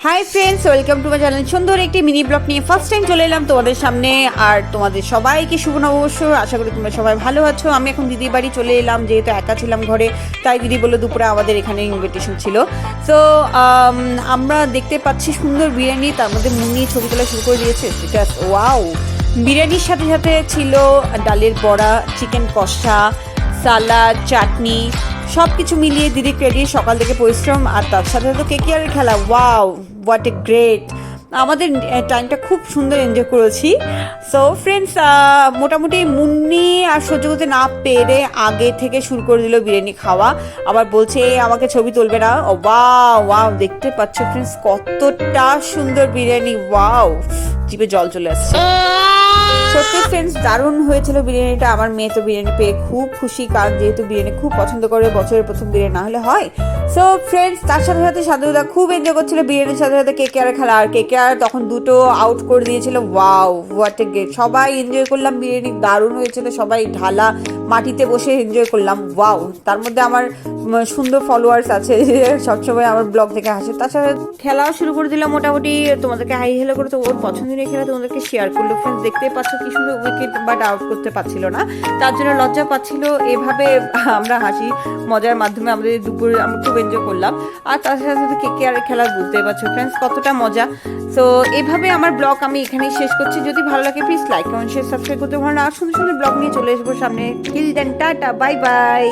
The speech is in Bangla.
Hi friends, welcome to my channel. সুন্দর একটি মিনি ব্লগ নিয়ে ফার্স্ট টাইম চলে এলাম তোমাদের সামনে। আর তোমাদের সবাইকে শুভ নববর্ষ। আশা করি তোমরা সবাই ভালো আছো। আমি এখন দিদির বাড়ি চলে এলাম, যেহেতু একা ছিলাম ঘরে, তাই দিদি বললো দুপুরে আমাদের এখানে ইনভিটেশন ছিল। তো আমরা দেখতে পাচ্ছি সুন্দর বিরিয়ানি, তার মধ্যে মুন্নি ছবি তোলা শুরু করে দিয়েছে। Status wow. বিরিয়ানির সাথে সাথে ছিল ডালের বড়া, চিকেন কষা, সালাদ, চাটনি, সব কিছু মিলিয়ে দিদি ক্রেডিট, সকাল থেকে পরিশ্রম, আর তার সাথে সাথে কেকিয়ারের খেলা। Wow, what a great. আমাদের টাইমটা খুব সুন্দর এনজয় করেছি। সো ফ্রেন্ডস, মোটামুটি মুন্নি আর সহ্য করতে না পেরে আগে থেকে শুরু করে দিল বিরিয়ানি খাওয়া। আবার বলছে আমাকে ছবি তুলবে না। ওয়াও ওয়াও, দেখতে পাচ্ছ ফ্রেন্ডস কতটা সুন্দর বিরিয়ানি। ওয়াও, জিভে জল চলে আসছে। সত্যি ফ্রেন্ডস, দারুণ হয়েছিল বিরিয়ানিটা। আমার মেয়ে তো বিরিয়ানি পেয়ে খুব খুশি, কারণ যেহেতু বিরিয়ানি খুব পছন্দ করে, বছরের প্রথম বিরিয়ানি না হলে হয়। সো ফ্রেন্ডস, তার সাথে সাথে সাধুদা খুব এনজয় করছিল বিরিয়ানির সাথে সাথে কেকেআরের খেলা। আর কেকেআর তখন দুটো আউট করে দিয়েছিল। Wow, what a great. সবাই এনজয় করলাম, বিরিয়ানি দারুণ হয়েছিল। সবাই ঢালা মাটিতে বসে এনজয় করলাম। ওয়াও, তার মধ্যে আমার সুন্দর ফলোয়ার্স আছে, সবসময় আমার ব্লগ থেকে হাসে। তার সাথে খেলাও শুরু করে দিলাম মোটামুটি। তোমাদেরকে হাই হেলো করে তো ওর পছন্দের খেলা তোমাদেরকে শেয়ার করলো। ফ্রেন্ডস, দেখতে পাচ্ছ কি সুন্দর উইকেট, বাট আউট করতে পারছিল না, তার জন্য লজ্জা পাচ্ছিল। এভাবে আমরা হাসি মজার মাধ্যমে আমাদের দুপুরে আমরা খুব এনজয় করলাম। আর তার সাথে সাথে কেকেআরের খেলা, বুঝতে পারছো ফ্রেন্ডস কতটা মজা। সো এভাবে আমার ব্লগ আমি এখানেই শেষ করছি। যদি ভালো লাগে please like, comment, share, subscribe করতে ভুলো না। আর সুন্দর সুন্দর ব্লগ নিয়ে চলে আসবো সামনে। Till then tata, bye by.